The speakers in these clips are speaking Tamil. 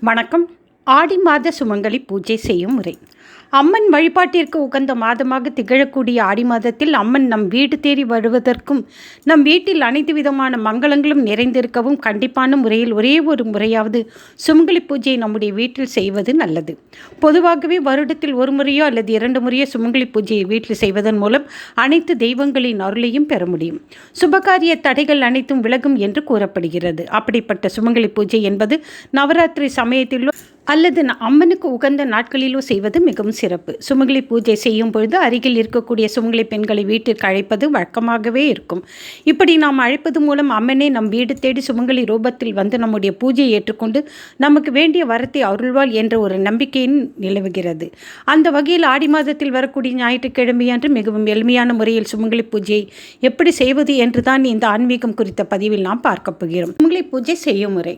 வணக்கம். ஆடி மாத சுமங்கலி பூஜை செய்யும் முறை. அம்மன் வழிபாட்டிற்கு உகந்த மாதமாக திகழக்கூடிய ஆடி மாதத்தில் அம்மன் நம் வீடு தேடி வருவதற்கும் நம் வீட்டில் அனைத்து விதமான மங்களங்களும் நிறைந்திருக்கவும் கண்டிப்பான முறையில் ஒரே ஒரு முறையாவது சுமங்கலி பூஜையை நம்முடைய வீட்டில் செய்வது நல்லது. பொதுவாகவே வருடத்தில் ஒரு முறையோ அல்லது 2 முறையோ சுமங்கலி பூஜையை வீட்டில் செய்வதன் மூலம் அனைத்து தெய்வங்களின் அருளையும் பெற முடியும். சுபகாரிய தடைகள் அனைத்தும் விலகும் என்று கூறப்படுகிறது. அப்படிப்பட்ட சுமங்கலி பூஜை என்பது நவராத்திரி சமயத்திலோ அல்லது அம்மனுக்கு உகந்த நாட்களிலோ செய்வது மிகவும் சிறப்பு. சுமங்கலி பூஜை செய்யும் பொழுது அருகில் இருக்கக்கூடிய சுமங்கலி பெண்களை வீட்டிற்கு அழைப்பது வழக்கமாகவே இருக்கும். இப்படி நாம் அழைப்பது மூலம் அம்மனே நம் வீடு தேடி சுமங்கலி ரூபத்தில் வந்து நம்முடைய பூஜையை ஏற்றுக்கொண்டு நமக்கு வேண்டிய வரத்தை அருள்வாள் என்ற ஒரு நம்பிக்கையின் நிலவுகிறது. அந்த வகையில் ஆடி மாதத்தில் வரக்கூடிய ஞாயிற்றுக்கிழமையன்று மிகவும் எளிமையான முறையில் சுமங்கலி பூஜையை எப்படி செய்வது என்றுதான் இந்த ஆன்மீகம் குறித்த பதிவில் நாம் பார்க்க போகிறோம். சுமங்கலி பூஜை செய்யும் முறை.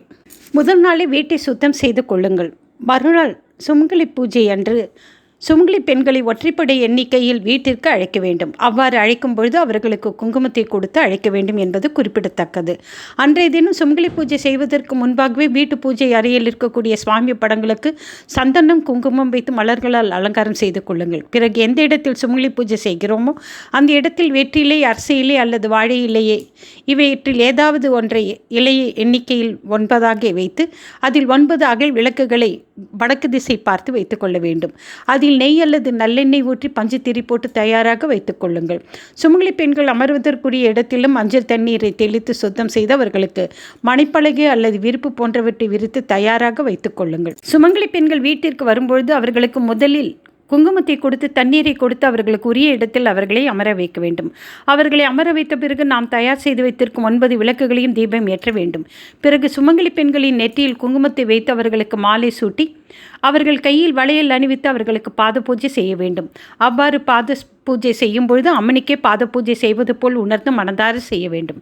முதல் நாளே வீட்டை சுத்தம் செய்து கொள்ளுங்கள். மறுநாள் சுமங்கலி பூஜை அன்று சுமங்கலி பெண்களை ஒற்றைப்படை எண்ணிக்கையில் வீட்டிற்கு அழைக்க வேண்டும். அவ்வாறு அழைக்கும் பொழுது அவர்களுக்கு குங்குமத்தை கொடுத்து அழைக்க வேண்டும் என்பது குறிப்பிடத்தக்கது. அன்றைய தினம் சுமங்கலி பூஜை செய்வதற்கு முன்பாகவே வீட்டு பூஜை அறையில் இருக்கக்கூடிய சுவாமி படங்களுக்கு சந்தனம் குங்குமம் வைத்து மலர்களால் அலங்காரம் செய்து கொள்ளுங்கள். பிறகு எந்த இடத்தில் சுமங்கலி பூஜை செய்கிறோமோ அந்த இடத்தில் வெற்றிலை, அரசு இலை அல்லது வாழை இலையே இவற்றில் ஏதாவது ஒன்றை இலையை எண்ணிக்கையில் 9 வைத்து அதில் 9 அகல் விளக்குகளை வடக்கு திசை பார்த்து வைத்துக் கொள்ள வேண்டும். அதில் நெய் அல்லது நல்லெண்ணெய் ஊற்றி பஞ்சு திரி போட்டு தயாராக வைத்துக் கொள்ளுங்கள். சுமங்கலி பெண்கள் அமர்வதற்குரிய இடத்திலும் மஞ்சள் தண்ணீரை தெளித்து சுத்தம் செய்து அவர்களுக்கு மணிப்பலகை அல்லது விரிப்பு போன்றவற்றை விரித்து தயாராக வைத்துக் கொள்ளுங்கள். சுமங்கலி பெண்கள் வீட்டிற்கு வரும்பொழுது அவர்களுக்கு முதலில் குங்குமத்தை கொடுத்து தண்ணீரை கொடுத்து அவர்களுக்கு உரிய இடத்தில் அவர்களை அமர வைக்க வேண்டும். அவர்களை அமர வைத்த பிறகு நாம் தயார் செய்து வைத்திருக்கும் 9 விளக்குகளையும் தீபம் ஏற்ற வேண்டும். பிறகு சுமங்கலி பெண்களின் நெற்றியில் குங்குமத்தை வைத்து அவர்களுக்கு மாலை சூட்டி அவர்கள் கையில் வளையல் அணிவித்து அவர்களுக்கு பாத பூஜை செய்ய வேண்டும். அவ்வாறு பாத பூஜை செய்யும் பொழுது அம்மனுக்கே பாத பூஜை செய்வது போல் உணர்ந்து மனதார செய்ய வேண்டும்.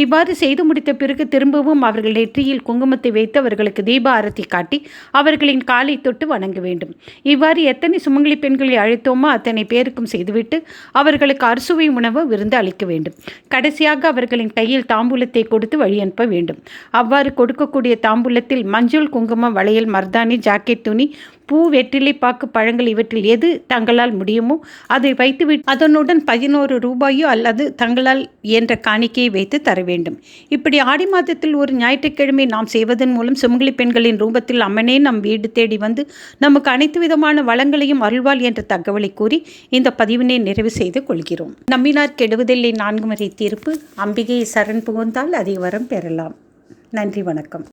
இவ்வாறு செய்து முடித்த பிறகு திரும்பவும் அவர்கள் நெற்றியில் குங்குமத்தை வைத்து அவர்களுக்கு தீப ஆரத்தி காட்டி அவர்களின் காலை தொட்டு வணங்க வேண்டும். இவ்வாறு எத்தனை சுமங்கலி பெண்களை அழைத்தோமோ அத்தனை பேருக்கும் செய்துவிட்டு அவர்களுக்கு அறுசுவை உணவு விருந்து அளிக்க வேண்டும். கடைசியாக அவர்களின் கையில் தாம்பூலத்தை கொடுத்து வழி அனுப்ப வேண்டும். அவ்வாறு கொடுக்கக்கூடிய தாம்பூலத்தில் மஞ்சள், குங்குமம், வளையல், மர்தானி, ஜாக்கெட் துணி, பூ, வெற்றிலை பாக்கு, பழங்கள் இவற்றில் எது தங்களால் முடியுமோ அதை வைத்துவிட்டு அதனுடன் 11 ரூபாயோ அல்லது தங்களால் என்ற காணிக்கையை வைத்து தர வேண்டும். இப்படி ஆடி மாதத்தில் ஒரு ஞாயிற்றுக்கிழமை நாம் செய்வதன் மூலம் சுமங்கலி பெண்களின் ரூபத்தில் அம்மனே நம் வீடு தேடி வந்து நமக்கு அனைத்து விதமான வளங்களையும் அருள்வாள் என்ற தகவலை கூறி இந்த பதிவினை நிறைவு செய்து கொள்கிறோம். நம்பினார் கெடுவதில்லை 4 முறை தீர்ப்பு. அம்பிகையை சரண் புகுந்தால் அதை வரம் பெறலாம். நன்றி, வணக்கம்.